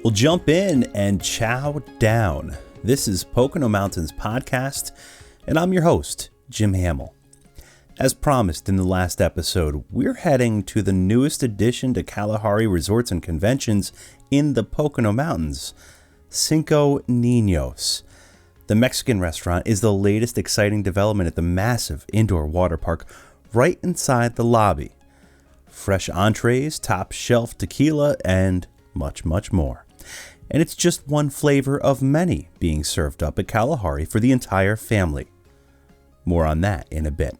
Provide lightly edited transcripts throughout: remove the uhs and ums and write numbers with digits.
Well, jump in and chow down. This is Pocono Mountains Podcast, and I'm your host, Jim Hamill. As promised in the last episode, we're heading to the newest addition to Kalahari Resorts and Conventions in the Pocono Mountains, Cinco, Niños. The Mexican restaurant is the latest exciting development at the massive indoor water park right inside the lobby. Fresh entrees, top shelf tequila, and much, much more. And it's just one flavor of many being served up at Kalahari for the entire family. More on that in a bit.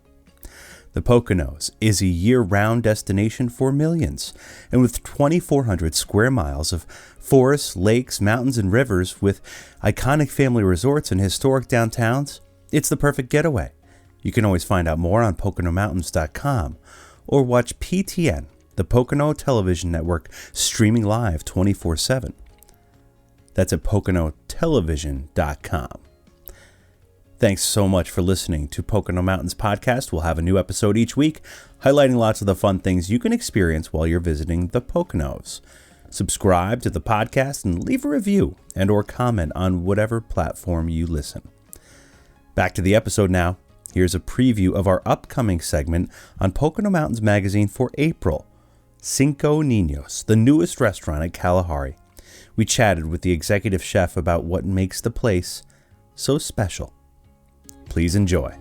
The Poconos is a year-round destination for millions, and with 2,400 square miles of forests, lakes, mountains, and rivers with iconic family resorts and historic downtowns, it's the perfect getaway. You can always find out more on PoconoMountains.com or watch PTN, the Pocono Television Network, streaming live 24/7. That's at PoconoTelevision.com. Thanks so much for listening to Pocono Mountains Podcast. We'll have a new episode each week, highlighting lots of the fun things you can experience while you're visiting the Poconos. Subscribe to the podcast and leave a review and or comment on whatever platform you listen. Back to the episode now. Here's a preview of our upcoming segment on Pocono Mountains Magazine for April. Cinco Niños, the newest restaurant at Kalahari. We chatted with the executive chef about what makes the place so special. Please enjoy.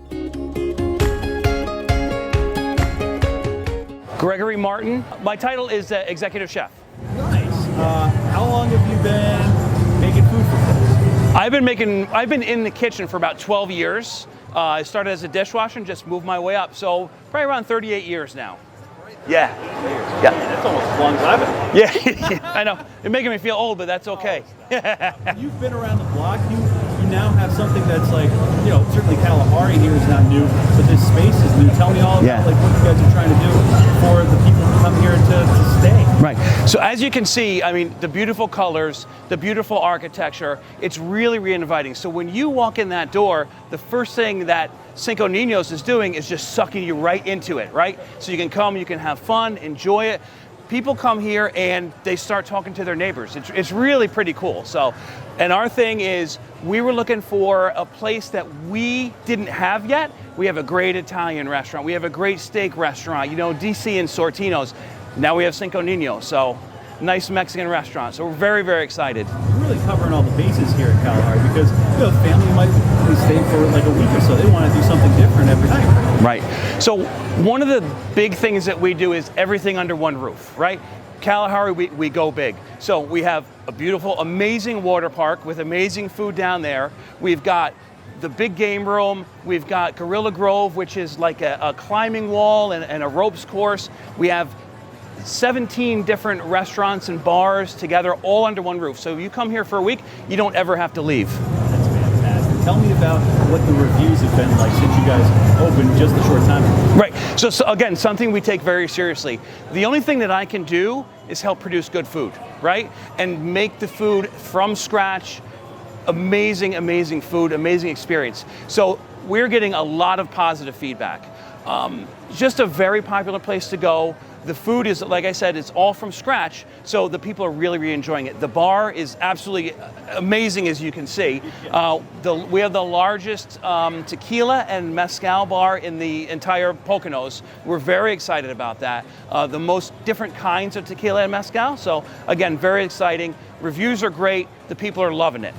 Gregory Martin. My title is executive chef. Nice. How long have you been making food for folks? I've been in the kitchen for about 12 years. I started as a dishwasher and just moved my way up. So probably around 38 years now. Yeah. Yeah. That's almost as long as I've been. Yeah, I know. It's making me feel old, but that's okay. You've been around the block. You now have something that's like, certainly Kalahari here is not new, but this space is new. Tell me all about what you guys are trying to do for the people who come here to stay. Right. So as you can see, the beautiful colors, the beautiful architecture, it's really, really inviting. So when you walk in that door, the first thing that Cinco Niños is doing is just sucking you right into it, right? So you can come, you can have fun, enjoy it. People come here and they start talking to their neighbors. It's really pretty cool. So, and our thing is, we were looking for a place that we didn't have yet. We have a great Italian restaurant. We have a great steak restaurant, DC and Sortino's. Now we have Cinco Niños, so nice Mexican restaurant. So we're very, very excited. You're really covering all the bases here at Kalahari because the family might stay for like a week or so. They want to do something different every night. Right. So one of the big things that we do is everything under one roof, right? Kalahari, we go big. So we have a beautiful, amazing water park with amazing food down there. We've got the big game room. We've got Gorilla Grove, which is like a climbing wall and a ropes course. We have 17 different restaurants and bars together, all under one roof. So if you come here for a week, you don't ever have to leave. That's fantastic. Tell me about what the reviews have been like since you guys opened just a short time ago. Right. So again, something we take very seriously. The only thing that I can do is help produce good food, right? And make the food from scratch. Amazing, amazing food, amazing experience. So we're getting a lot of positive feedback. Just a very popular place to go. The food is, like I said, it's all from scratch, so the people are really, really enjoying it. The bar is absolutely amazing, as you can see. We have the largest tequila and mezcal bar in the entire Poconos. We're very excited about that. The most different kinds of tequila and mezcal, so again, very exciting. Reviews are great. The people are loving it.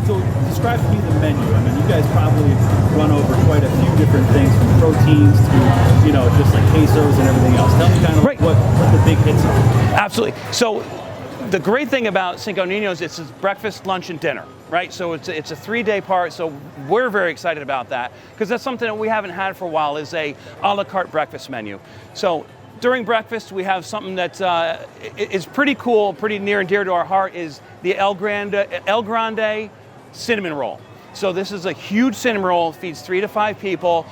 So describe to me the menu. You guys probably run over quite a few different things, from proteins to, just like quesos and everything else. Tell me kind of what the big hits are. Absolutely. So the great thing about Cinco Niños is it's breakfast, lunch, and dinner, right? So it's a 3-day part, so we're very excited about that because that's something that we haven't had for a while, is a la carte breakfast menu. So during breakfast, we have something that is pretty cool, pretty near and dear to our heart, is the El Grande cinnamon roll. So this is a huge cinnamon roll, feeds 3 to 5 people,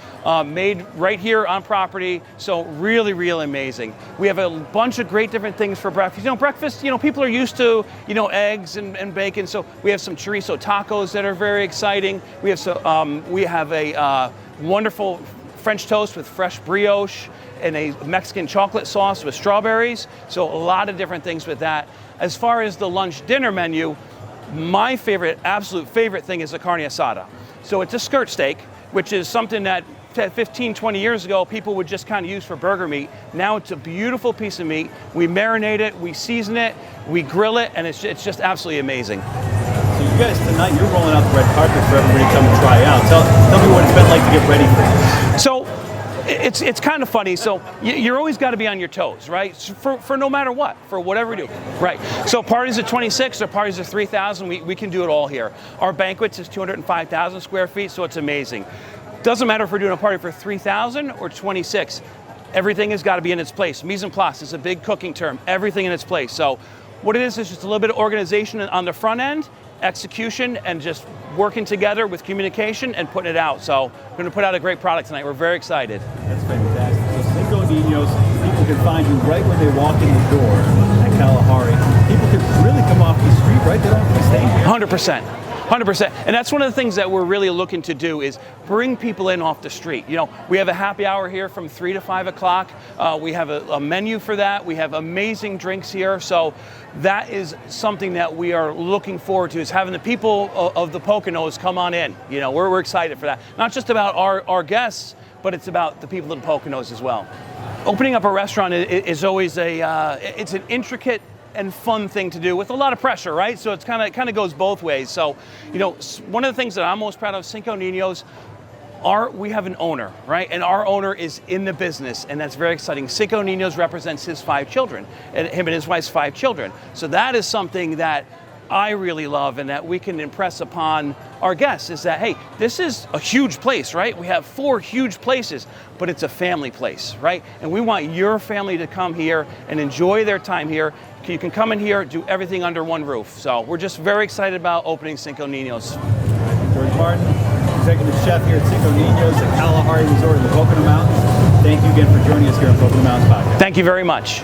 made right here on property. So really, really amazing. We have a bunch of great different things for breakfast. Breakfast, people are used to, eggs and bacon. So we have some chorizo tacos that are very exciting. We have a wonderful French toast with fresh brioche and a Mexican chocolate sauce with strawberries. So a lot of different things with that. As far as the lunch dinner menu, my favorite, absolute favorite thing is the carne asada. So it's a skirt steak, which is something that 15, 20 years ago, people would just kind of use for burger meat. Now it's a beautiful piece of meat. We marinate it, we season it, we grill it, and it's just absolutely amazing. So you guys, tonight, you're rolling out the red carpet for everybody to come and try out. Tell me what it's been like to get ready for this. So it's kind of funny. So you're always got to be on your toes, right? For no matter what, for whatever we do, right? So parties at 26 or parties at 3,000, we can do it all here. Our banquets is 205,000 square feet, so it's amazing. Doesn't matter if we're doing a party for 3,000 or 26. Everything has got to be in its place. Mise en place is a big cooking term. Everything in its place. So what it is just a little bit of organization on the front end, execution, and just working together with communication and putting it out. So we're going to put out a great product tonight. We're very excited. That's fantastic. So Cinco Niños, people can find you right when they walk in the door at Kalahari. People can really come off the street, right? They don't have to stay here. 100%. 100%. And that's one of the things that we're really looking to do is bring people in off the street. You know, we have a happy hour here from 3 to 5 o'clock. We have a menu for that. We have amazing drinks here. So that is something that we are looking forward to, is having the people of the Poconos come on in. You know, we're excited for that. Not just about our guests, but it's about the people of the Poconos as well. Opening up a restaurant is always it's an intricate and fun thing to do with a lot of pressure, right? So it's kind of goes both ways. So, you know, one of the things that I'm most proud of, Cinco Niños, we have an owner, right? And our owner is in the business, and that's very exciting. Cinco Niños represents his 5 children, and him and his wife's 5 children. So that is something that I really love and that we can impress upon our guests, is that, hey, this is a huge place, right? We have 4 huge places, but it's a family place, right? And we want your family to come here and enjoy their time here. You can come in here, do everything under one roof. So we're just very excited about opening Cinco Niños. George Martin, Executive Chef here at Cinco Niños at Kalahari Resort in the Pocono Mountains. Thank you again for joining us here on Pocono Mountains Podcast. Thank you very much.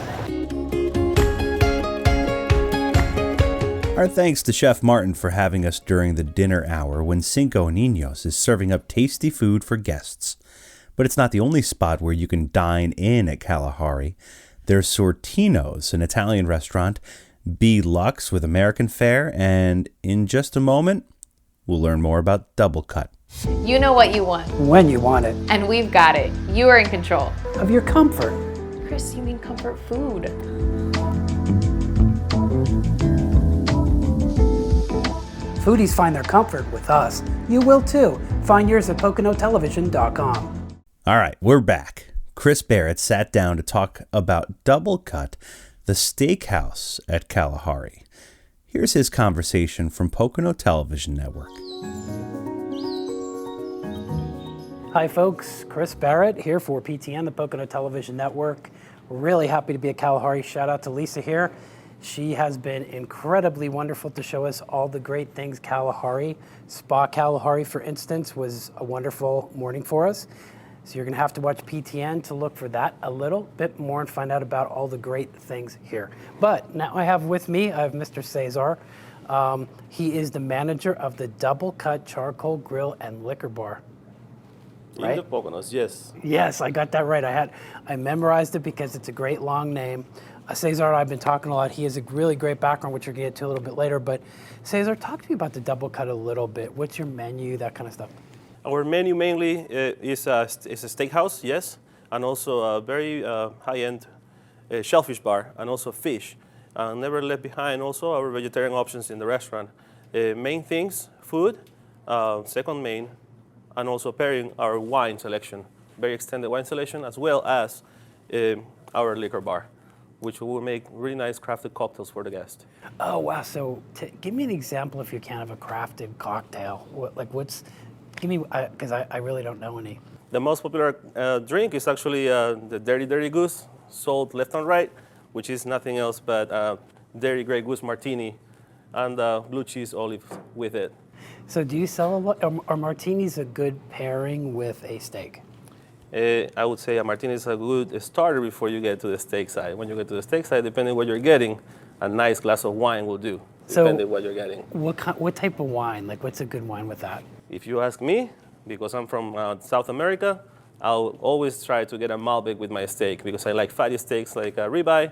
Our thanks to Chef Martin for having us during the dinner hour when Cinco Niños is serving up tasty food for guests. But it's not the only spot where you can dine in at Kalahari. There's Sortino's, an Italian restaurant, B Lux with American fare, and in just a moment, we'll learn more about Double Cut. You know what you want. When you want it. And we've got it. You are in control. Of your comfort. Chris, you mean comfort food. Foodies find their comfort with us. You will too. Find yours at PoconoTelevision.com. All right, we're back. Chris Barrett sat down to talk about Double Cut, the steakhouse at Kalahari. Here's his conversation from Pocono Television Network. Hi folks, Chris Barrett here for PTN, the Pocono Television Network. Really happy to be at Kalahari. Shout out to Lisa here. She has been incredibly wonderful to show us all the great things Kalahari. Spa Kalahari, for instance, was a wonderful morning for us. So you're going to have to watch PTN to look for that a little bit more and find out about all the great things here. But now I have with me, I have Mr. Cesar. He is the manager of the Double Cut Charcoal Grill and Liquor Bar. Right? In the Poconos, yes. Yes, I got that right. I memorized it because it's a great long name. Cesar and I have been talking a lot. He has a really great background, which we're going to get to a little bit later. But Cesar, talk to me about the Double Cut a little bit. What's your menu, that kind of stuff? Our menu mainly is a steakhouse, yes, and also a very high-end shellfish bar, and also fish. Never left behind also our vegetarian options in the restaurant. Main things, food, second main, and also pairing our wine selection, very extended wine selection, as well as our liquor bar, which will make really nice crafted cocktails for the guest. Oh, wow. So give me an example, if you can, of a crafted cocktail. Give me, because I really don't know any. The most popular drink is actually the Dirty Goose, sold left and right, which is nothing else but Dirty Grey Goose Martini and blue cheese olive with it. So do you sell a lot? Are martinis a good pairing with a steak? I would say a martini is a good starter before you get to the steak side. When you get to the steak side, depending on what you're getting, a nice glass of wine will do, depending on what you're getting. What type of wine? Like, what's a good wine with that? If you ask me, because I'm from South America, I'll always try to get a Malbec with my steak because I like fatty steaks like a ribeye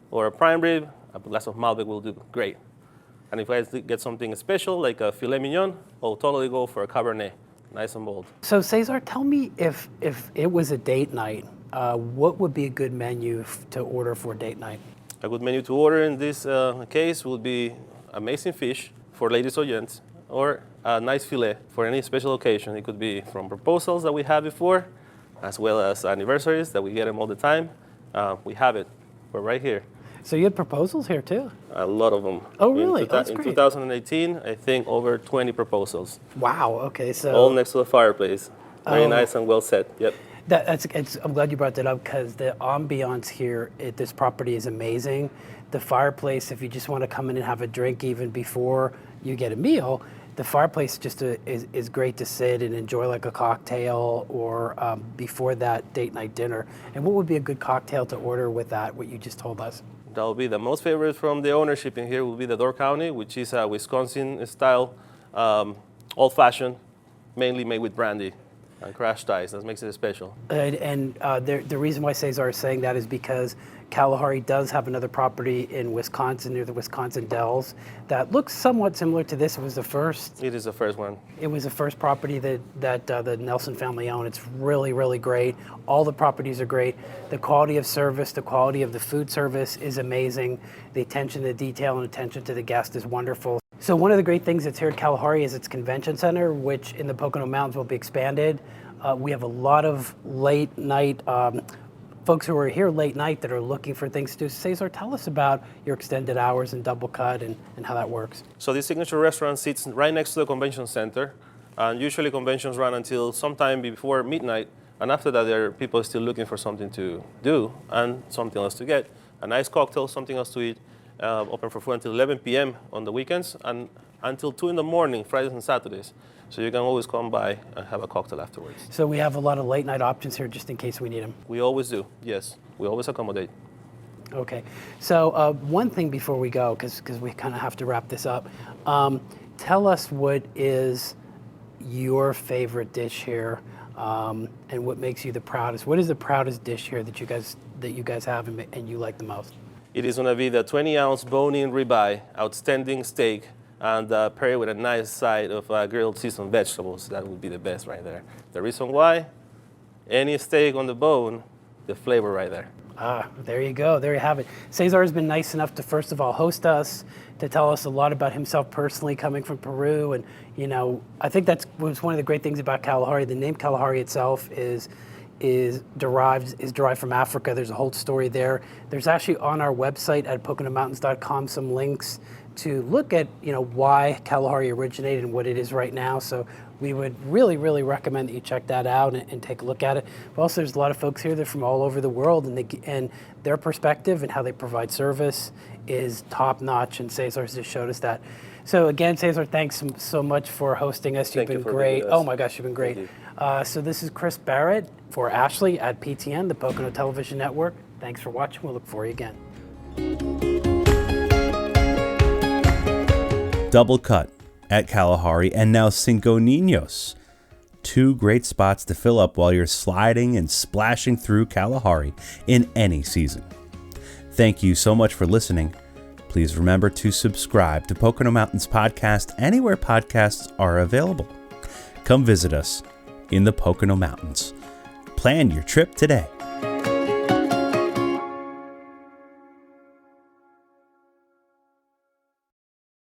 or a prime rib. A glass of Malbec will do great. And if I get something special like a filet mignon, I'll totally go for a Cabernet, nice and bold. So Cesar, tell me if it was a date night, what would be a good menu to order for date night? A good menu to order in this case would be amazing fish for ladies or gents, or a nice filet for any special occasion. It could be from proposals that we had before, as well as anniversaries that we get them all the time. We have it. We're right here. So you had proposals here too? A lot of them. Oh, really? In 2018, I think over 20 proposals. Wow. Okay. So all next to the fireplace. Very nice and well set. Yep. I'm glad you brought that up because the ambiance here at this property is amazing. The fireplace, if you just want to come in and have a drink even before you get a meal, the fireplace just is great to sit and enjoy like a cocktail or before that date night dinner. And what would be a good cocktail to order with that, what you just told us? That will be the most favorite from the ownership in here will be the Door County, which is a Wisconsin-style old-fashioned, mainly made with brandy and crushed ice. That makes it special. The reason why Cesar is saying that is because Kalahari does have another property in Wisconsin near the Wisconsin Dells that looks somewhat similar to this. It was the first. It is the first one. It was the first property that the Nelson family owned. It's really, really great. All the properties are great. The quality of service, the quality of the food service is amazing. The attention to detail and attention to the guest is wonderful. So one of the great things that's here at Kalahari is its convention center, which in the Pocono Mountains will be expanded. We have a lot of late night folks who are here late night that are looking for things to do. Cesar, tell us about your extended hours and double cut and how that works. So this signature restaurant sits right next to the convention center. And usually conventions run until sometime before midnight. And after that, there are people still looking for something to do and something else to get. A nice cocktail, something else to eat. Open for food until 11 p.m. on the weekends and until 2 in the morning, Fridays and Saturdays. So you can always come by and have a cocktail afterwards. So we have a lot of late night options here just in case we need them. We always do, yes. We always accommodate. Okay. So one thing before we go, because we kind of have to wrap this up, tell us what is your favorite dish here and what makes you the proudest. What is the proudest dish here that you guys have and you like the most? It is going to be the 20-ounce bone-in ribeye, outstanding steak, and pair it with a nice side of grilled seasoned vegetables. That would be the best right there. The reason why? Any steak on the bone, the flavor right there. There you go. There you have it. Cesar has been nice enough to, first of all, host us, to tell us a lot about himself personally coming from Peru. And, you know, I think that was one of the great things about Kalahari. The name Kalahari itself is derived from Africa. There's a whole story there. There's actually on our website at PoconoMountains.com some links to look at, you know, why Kalahari originated and what it is right now. So we would really, really recommend that you check that out and take a look at it. But also, there's a lot of folks here that are from all over the world, and their perspective and how they provide service is top notch. And Cesar's just showed us that. So again, Cesar, thanks so much for hosting us. You've been great. Oh my gosh, you've been great. So this is Chris Barrett for Ashley at PTN, the Pocono Television Network. Thanks for watching. We'll look for you again. Double Cut at Kalahari, and now Cinco, Niños. Two great spots to fill up while you're sliding and splashing through Kalahari in any season. Thank you so much for listening. Please remember to subscribe to Pocono Mountains Podcast anywhere podcasts are available. Come visit us in the Pocono Mountains. Plan your trip today.